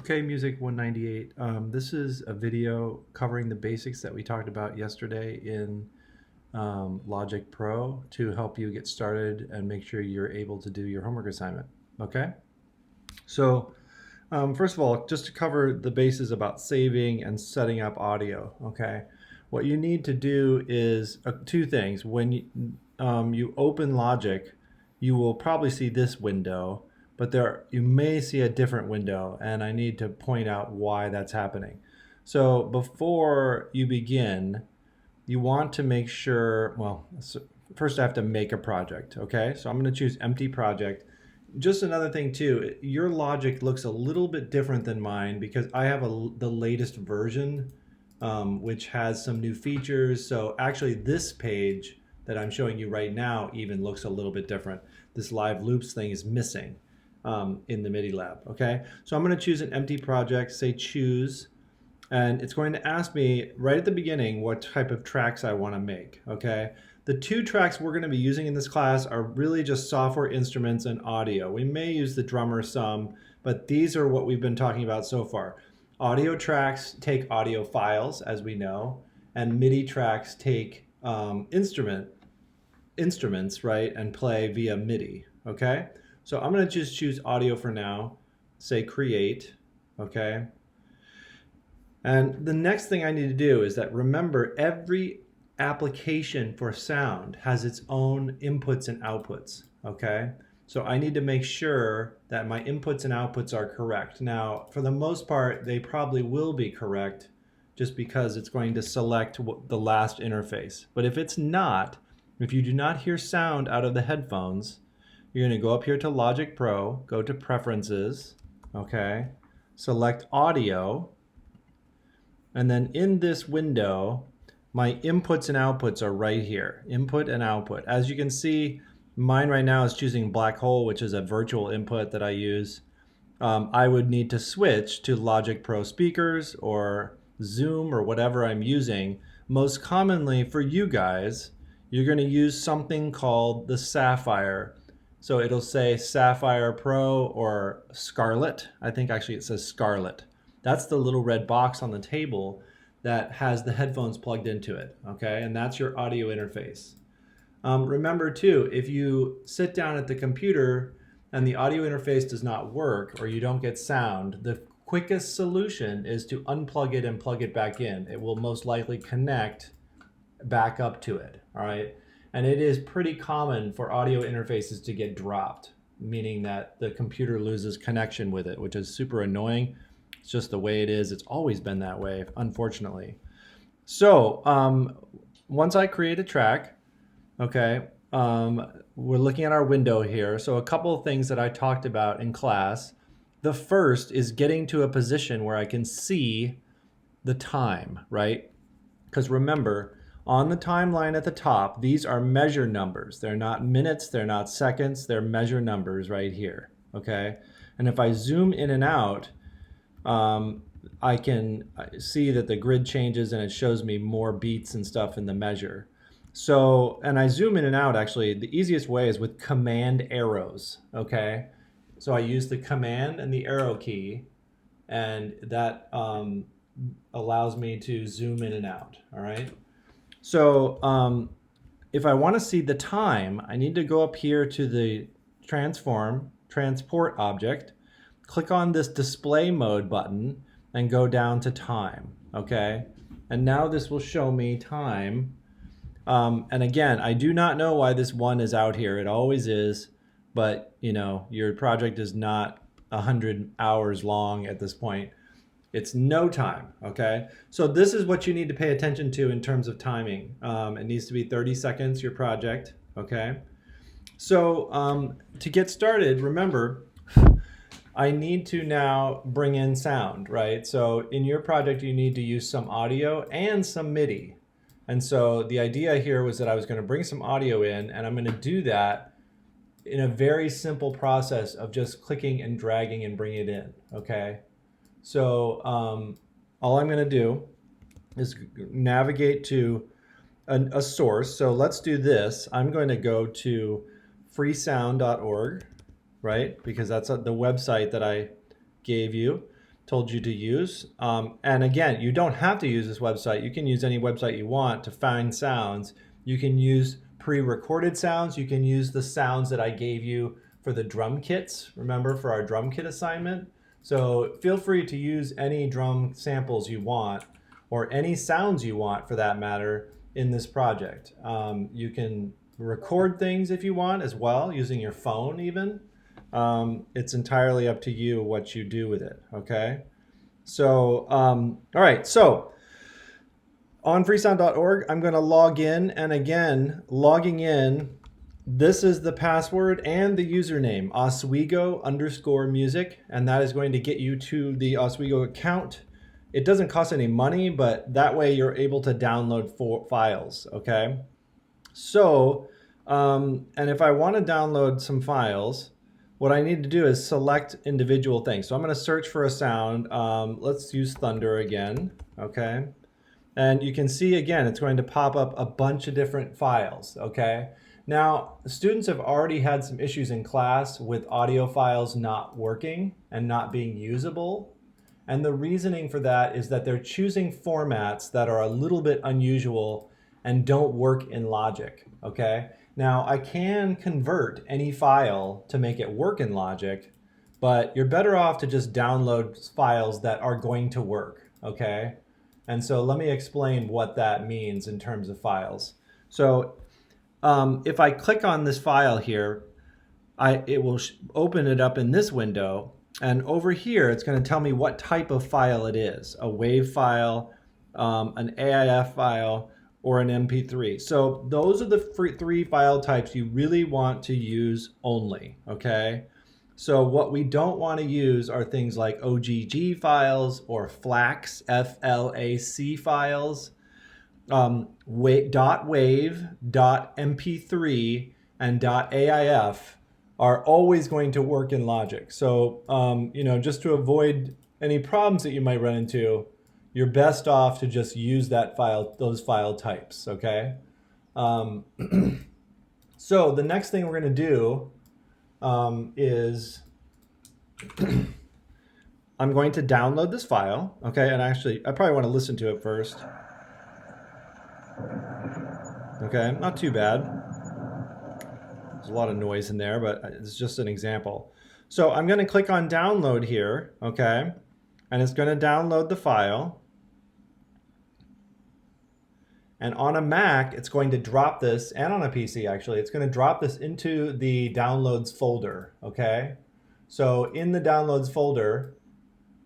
Okay, Music 198. This is a video covering the basics that we talked about yesterday in Logic Pro to help you get started and make sure you're able to do your homework assignment. Okay? So, first of all, just to cover the bases about saving and setting up audio. Okay? What you need to do is two things. When you open Logic, you will probably see this window, but you may see a different window, and I need to point out why that's happening. So before you begin, you want to make sure, well, first I have to make a project, okay? So I'm going to choose empty project. Just another thing too, your Logic looks a little bit different than mine because I have the latest version, which has some new features. So actually this page that I'm showing you right now even looks a little bit different. This live loops thing is missing in the MIDI lab, okay? So I'm going to choose an empty project, say choose, and it's going to ask me right at the beginning what type of tracks I want to make, okay? The two tracks we're going to be using in this class are really just software instruments and audio. We may use the drummer some, but these are what we've been talking about so far. Audio tracks take audio files, as we know, and MIDI tracks take instruments, right, and play via MIDI, okay? So I'm going to just choose audio for now, say create, okay? And the next thing I need to do is that remember every application for sound has its own inputs and outputs, okay? So I need to make sure that my inputs and outputs are correct. Now, for the most part, they probably will be correct just because it's going to select the last interface. But if it's not, if you do not hear sound out of the headphones, you're going to go up here to Logic Pro, go to Preferences, okay? Select Audio, and then in this window, my inputs and outputs are right here, input and output. As you can see, mine right now is choosing Black Hole, which is a virtual input that I use. I would need to switch to Logic Pro speakers or Zoom or whatever I'm using. Most commonly for you guys, you're going to use something called the Sapphire. So it'll say Sapphire Pro or Scarlett. I think actually it says Scarlett. That's the little red box on the table that has the headphones plugged into it, okay? And that's your audio interface. Remember too, if you sit down at the computer and the audio interface does not work or you don't get sound, the quickest solution is to unplug it and plug it back in. It will most likely connect back up to it, all right? And it is pretty common for audio interfaces to get dropped, meaning that the computer loses connection with it, which is super annoying. It's just the way it is. It's always been that way, unfortunately. So once I create a track, okay, we're looking at our window here. So a couple of things that I talked about in class. The first is getting to a position where I can see the time, right? Because remember, on the timeline at the top, these are measure numbers. They're not minutes, they're not seconds, they're measure numbers right here, okay? And if I zoom in and out, I can see that the grid changes and it shows me more beats and stuff in the measure. So, and I zoom in and out, actually, the easiest way is with command arrows, okay? So I use the command and the arrow key, and that allows me to zoom in and out, all right? So if I want to see the time, I need to go up here to the transport object, click on this display mode button and go down to time, okay? And now this will show me time. And again, I do not know why this one is out here. It always is, but you know, your project is not 100 hours long at this point. It's no time, okay? So this is what you need to pay attention to in terms of timing. It needs to be 30 seconds, your project, okay? So to get started, remember, I need to now bring in sound, right? So in your project, you need to use some audio and some MIDI. And so the idea here was that I was going to bring some audio in, and I'm going to do that in a very simple process of just clicking and dragging and bringing it in, okay? So all I'm going to do is navigate to a source. So let's do this. I'm going to go to freesound.org, right? Because that's the website that I gave you. told you to use. And again, you don't have to use this website. You can use any website you want to find sounds. You can use pre-recorded sounds. You can use the sounds that I gave you for the drum kits, remember, for our drum kit assignment. So feel free to use any drum samples you want, or any sounds you want for that matter, in this project. You can record things if you want as well, using your phone even. It's entirely up to you what you do with it, okay? So, all right, so on freesound.org, I'm going to log in, and again, logging in, this is the password and the username, Oswego_music, and that is going to get you to the Oswego account. It doesn't cost any money, but that way you're able to download files, okay? So, and if I want to download some files, what I need to do is select individual things. So I'm going to search for a sound. Let's use thunder again, okay? And you can see again, it's going to pop up a bunch of different files, okay? Now, students have already had some issues in class with audio files not working and not being usable. And the reasoning for that is that they're choosing formats that are a little bit unusual and don't work in Logic, okay? Now, I can convert any file to make it work in Logic, but you're better off to just download files that are going to work, okay? And so let me explain what that means in terms of files. So if I click on this file here, it will open it up in this window. And over here, it's going to tell me what type of file it is, a WAV file, an AIF file, or an MP3. So those are the three file types you really want to use only, okay? So what we don't want to use are things like OGG files or FLAC, F-L-A-C files, .wav, .mp3, and .aif are always going to work in Logic. So, you know, just to avoid any problems that you might run into, you're best off to just use that file, those file types, okay? So the next thing we're going to do is I'm going to download this file, okay? And actually, I probably want to listen to it first. Okay, not too bad. There's a lot of noise in there, but it's just an example. So I'm going to click on download here, okay? And it's going to download the file. And on a Mac, it's going to drop this, and on a PC actually, it's going to drop this into the downloads folder, okay? So in the downloads folder,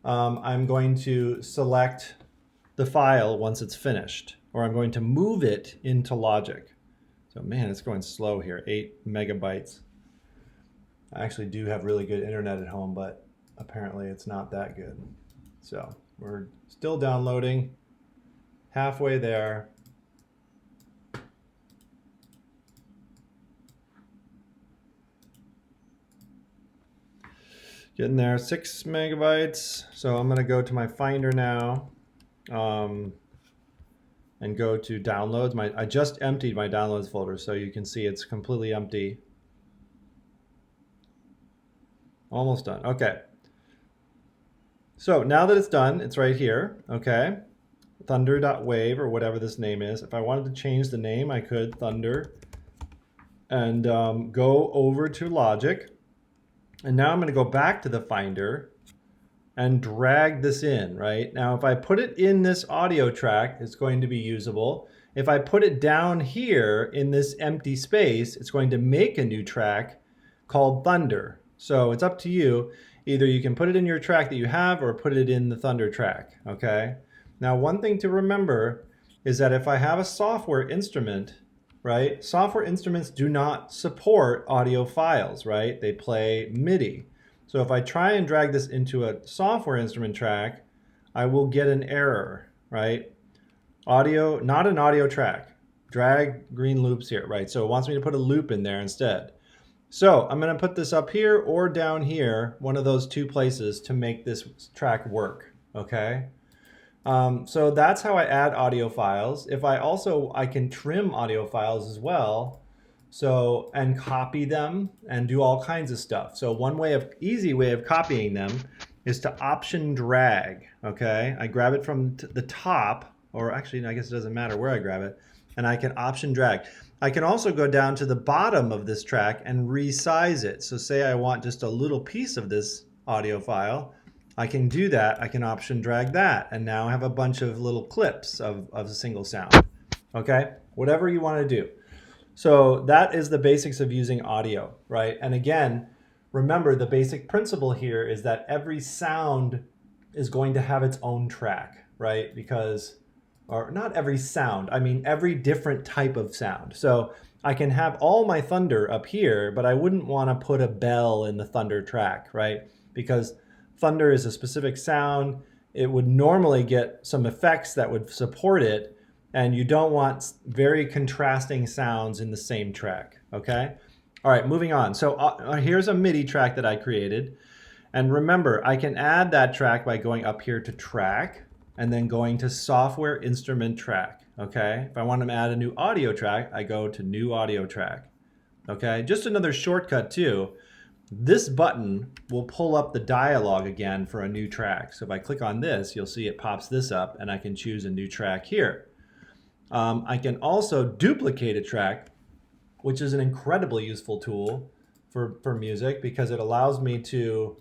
I'm going to select the file once it's finished, or I'm going to move it into Logic. So man, it's going slow here, 8 megabytes. I actually do have really good internet at home, but apparently it's not that good. So we're still downloading, halfway there. Getting there, 6 megabytes. So I'm gonna go to my Finder now and go to downloads. I just emptied my downloads folder, so you can see it's completely empty. Almost done, okay. So now that it's done, it's right here, okay? Thunder.wave or whatever this name is. If I wanted to change the name, I could, Thunder, and go over to Logic. And now I'm going to go back to the Finder and drag this in, right? Now, if I put it in this audio track, it's going to be usable. If I put it down here in this empty space, it's going to make a new track called Thunder. So it's up to you. Either you can put it in your track that you have or put it in the Thunder track, okay? Now, one thing to remember is that if I have a software instrument, right? Software instruments do not support audio files, right? They play MIDI. So if I try and drag this into a software instrument track, I will get an error, right? Audio, not an audio track. Drag green loops here, right? So it wants me to put a loop in there instead. So I'm going to put this up here or down here, one of those two places to make this track work, okay? So that's how I add audio files. If I can trim audio files as well, so, and copy them and do all kinds of stuff. So one easy way of copying them is to option drag, okay? I grab it from the top, or actually, I guess it doesn't matter where I grab it, and I can option drag. I can also go down to the bottom of this track and resize it. So say I want just a little piece of this audio file, I can do that. I can option drag that, and now I have a bunch of little clips of a single sound, okay? Whatever you want to do. So that is the basics of using audio, right? And again, remember the basic principle here is that every sound is going to have its own track, right? Because, or not every sound, I mean every different type of sound. So I can have all my thunder up here, but I wouldn't want to put a bell in the thunder track, right? Because thunder is a specific sound. It would normally get some effects that would support it, and you don't want very contrasting sounds in the same track, okay? All right, moving on. So here's a MIDI track that I created. And remember, I can add that track by going up here to track and then going to software instrument track, okay? If I want to add a new audio track, I go to new audio track, okay? Just another shortcut too. This button will pull up the dialog again for a new track. So if I click on this, you'll see it pops this up and I can choose a new track here. I can also duplicate a track, which is an incredibly useful tool for music because it allows me to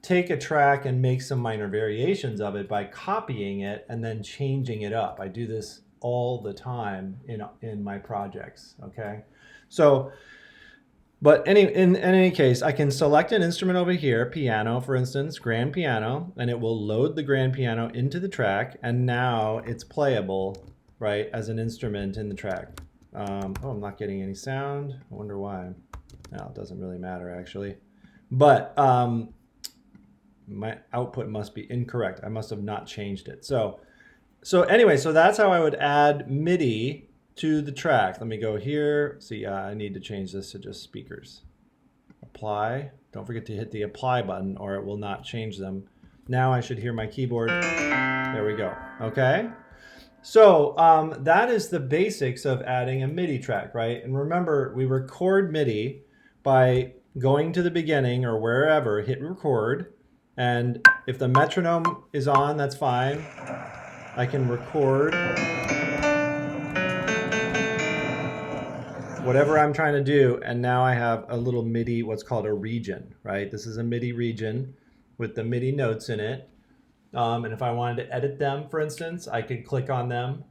take a track and make some minor variations of it by copying it and then changing it up. I do this all the time in my projects, okay? So, but in any case, I can select an instrument over here, piano, for instance, grand piano, and it will load the grand piano into the track, and now it's playable, right, as an instrument in the track. Oh, I'm not getting any sound. I wonder why. No, it doesn't really matter, actually. But my output must be incorrect. I must have not changed it. So anyway, so that's how I would add MIDI to the track. Let me go here. See, I need to change this to just speakers. Apply. Don't forget to hit the apply button or it will not change them. Now I should hear my keyboard. There we go. Okay. So that is the basics of adding a MIDI track, right? And remember, we record MIDI by going to the beginning or wherever, hit record. And if the metronome is on, that's fine. I can record whatever I'm trying to do. And now I have a little MIDI, what's called a region, right? This is a MIDI region with the MIDI notes in it. And if I wanted to edit them, for instance, I could click on them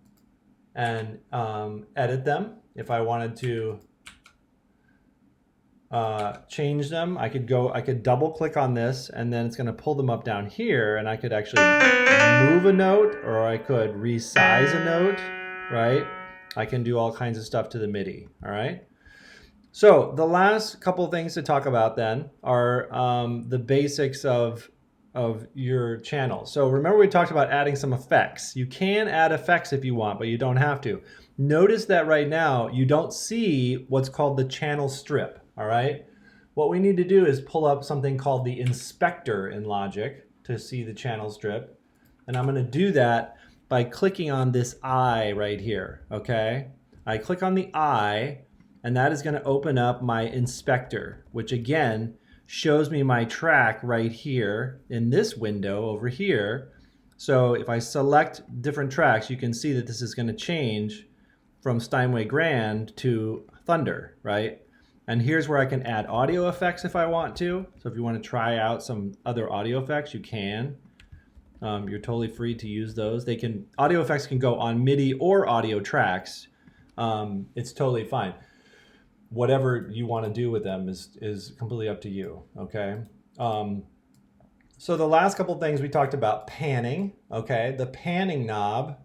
and edit them. If I wanted to change them, I could double click on this and then it's going to pull them up down here and I could actually move a note or I could resize a note, right? I can do all kinds of stuff to the MIDI, all right? So the last couple things to talk about then are the basics of your channel. So remember we talked about adding some effects. You can add effects if you want, but you don't have to. Notice that right now you don't see what's called the channel strip, all right? What we need to do is pull up something called the inspector in Logic to see the channel strip. And I'm gonna do that by clicking on this eye right here, okay? I click on the eye and that is gonna open up my inspector, which again, shows me my track right here in this window over here. So if I select different tracks, you can see that this is going to change from Steinway Grand to Thunder, right? And here's where I can add audio effects if I want to. So if you want to try out some other audio effects, you can. You're totally free to use those. Audio effects can go on MIDI or audio tracks. It's totally fine. Whatever you want to do with them is completely up to you, okay? So the last couple things we talked about, panning, okay? The panning knob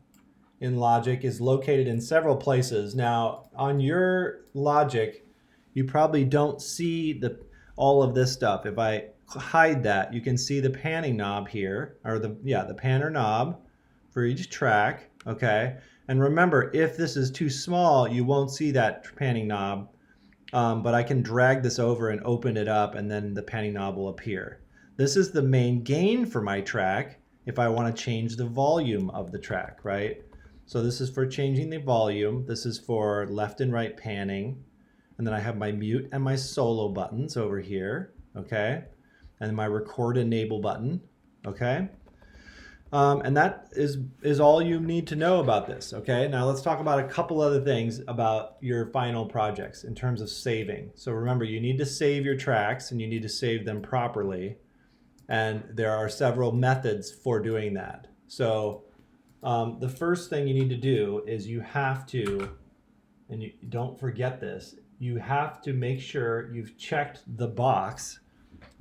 in Logic is located in several places. Now, on your Logic, you probably don't see all of this stuff. If I hide that, you can see the panning knob here, or the panner knob for each track, okay? And remember, if this is too small, you won't see that panning knob. But I can drag this over and open it up and then the panning knob will appear. This is the main gain for my track if I want to change the volume of the track, right? So this is for changing the volume. This is for left and right panning. And then I have my mute and my solo buttons over here, okay? And my record enable button. okay? And that is all you need to know about this, okay? Now let's talk about a couple other things about your final projects in terms of saving. So remember, you need to save your tracks and you need to save them properly. And there are several methods for doing that. So the first thing you need to do is you have to, and you don't forget this, you have to make sure you've checked the box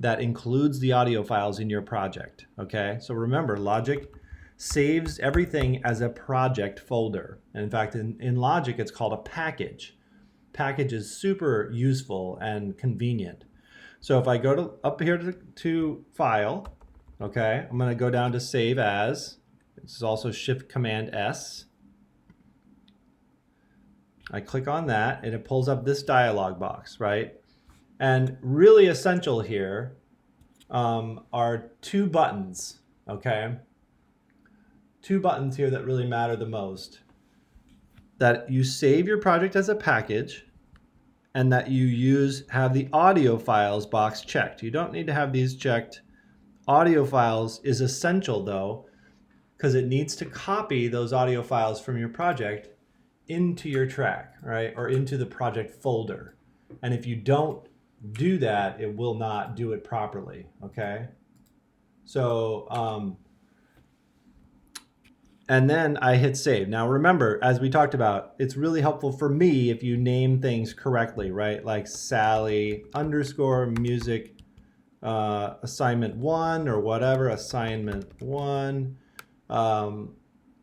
that includes the audio files in your project, okay? So remember, Logic saves everything as a project folder. And in fact, in Logic, it's called a package. Package is super useful and convenient. So if I go to up here to File, okay, I'm gonna go down to Save As. This is also Shift Command S. I click on that and it pulls up this dialog box, right? And really essential here are two buttons, okay? Two buttons here that really matter the most. That you save your project as a package and that you have the audio files box checked. You don't need to have these checked. Audio files is essential though, because it needs to copy those audio files from your project into your track, right? Or into the project folder. And if you don't do that, it will not do it properly, okay? So, and then I hit save. Now remember, as we talked about, it's really helpful for me if you name things correctly, right? Like Sally underscore music assignment 1 or whatever, assignment 1.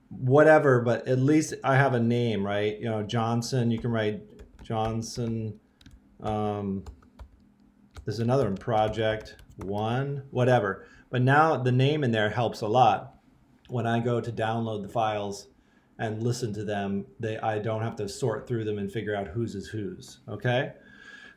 Whatever, but at least I have a name, right? You know, Johnson, you can write Johnson. There's another one, project 1, whatever. But now the name in there helps a lot. When I go to download the files and listen to them, I don't have to sort through them and figure out whose is whose, okay?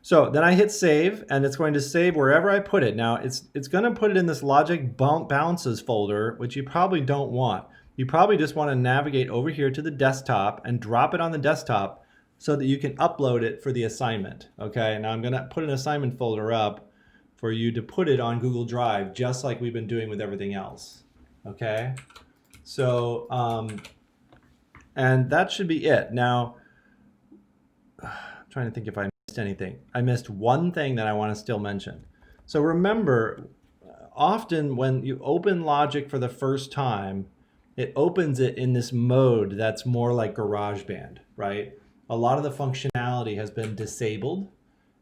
So then I hit save, and it's going to save wherever I put it. Now, it's going to put it in this Logic Bounces folder, which you probably don't want. You probably just want to navigate over here to the desktop and drop it on the desktop so that you can upload it for the assignment, okay? Now I'm going to put an assignment folder up for you to put it on Google Drive, just like we've been doing with everything else, okay? So, and that should be it. Now, I'm trying to think if I missed anything. I missed one thing that I want to still mention. So remember, often when you open Logic for the first time, it opens it in this mode that's more like GarageBand, right? A lot of the functionality has been disabled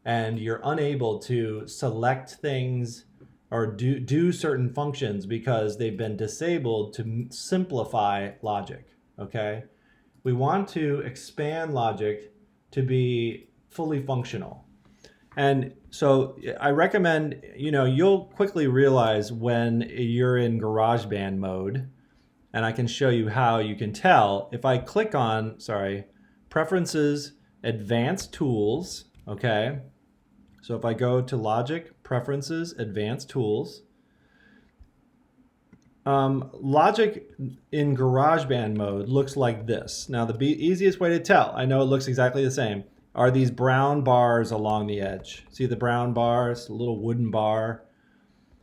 and you're unable to select things or do certain functions because they've been disabled to simplify Logic, okay? We want to expand Logic to be fully functional. And so I recommend, you know, you'll quickly realize when you're in GarageBand mode, and I can show you how you can tell. If I click on, Preferences, Advanced Tools, okay? So if I go to Logic, Preferences, Advanced Tools, Logic in GarageBand mode looks like this. Now the easiest way to tell, I know it looks exactly the same, are these brown bars along the edge. See the brown bars, a little wooden bar?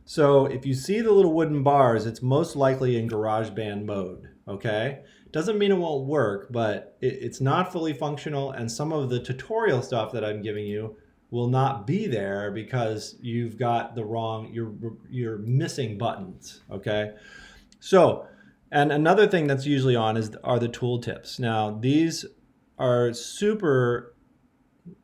So if you see the little wooden bars, it's most likely in GarageBand mode, okay? Doesn't mean it won't work, but it's not fully functional, and some of the tutorial stuff that I'm giving you will not be there because you've got the wrong, you're missing buttons, okay? So, and another thing that's usually on are the tooltips. Now, these are super,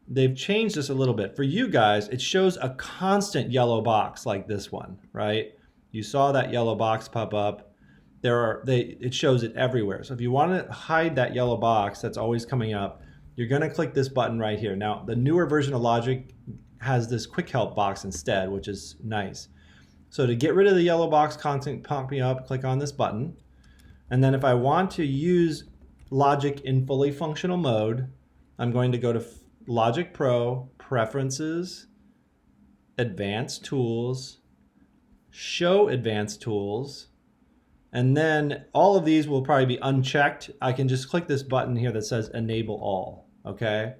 they've changed this a little bit. For you guys, it shows a constant yellow box like this one, right? You saw that yellow box pop up. It shows it everywhere. So if you want to hide that yellow box that's always coming up, you're going to click this button right here. Now, the newer version of Logic has this quick help box instead, which is nice. So to get rid of the yellow box constant popping up, click on this button. And then if I want to use Logic in fully functional mode, I'm going to go to Logic Pro, Preferences, Advanced Tools, Show Advanced Tools, and then all of these will probably be unchecked. I can just click this button here that says Enable All, okay?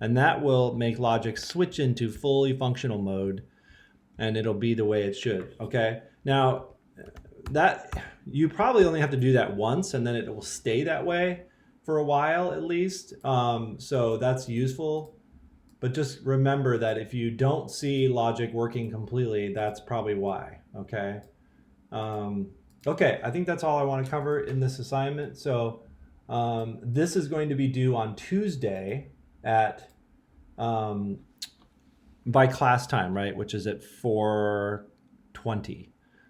And that will make Logic switch into fully functional mode, and it'll be the way it should, okay? Now, that you probably only have to do that once, and then it will stay that way for a while at least. So that's useful. But just remember that if you don't see logic working completely, that's probably why. Okay. Okay, I think that's all I want to cover in this assignment. So this is going to be due on Tuesday at by class time, right? Which is at 4:20.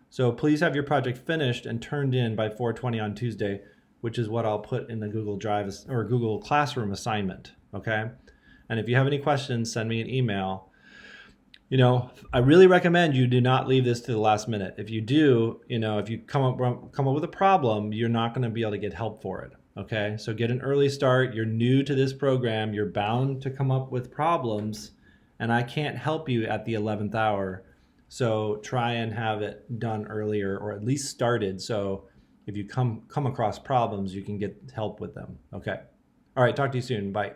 So please have your project finished and turned in by 4:20 on Tuesday, which is what I'll put in the Google Drive or Google Classroom assignment. Okay. And if you have any questions, send me an email. You know, I really recommend you do not leave this to the last minute. If you do, you know, if you come up with a problem, you're not going to be able to get help for it. Okay, so get an early start. You're new to this program. You're bound to come up with problems, and I can't help you at the 11th hour. So try and have it done earlier, or at least started. So if you come across problems, you can get help with them. Okay. All right. Talk to you soon. Bye.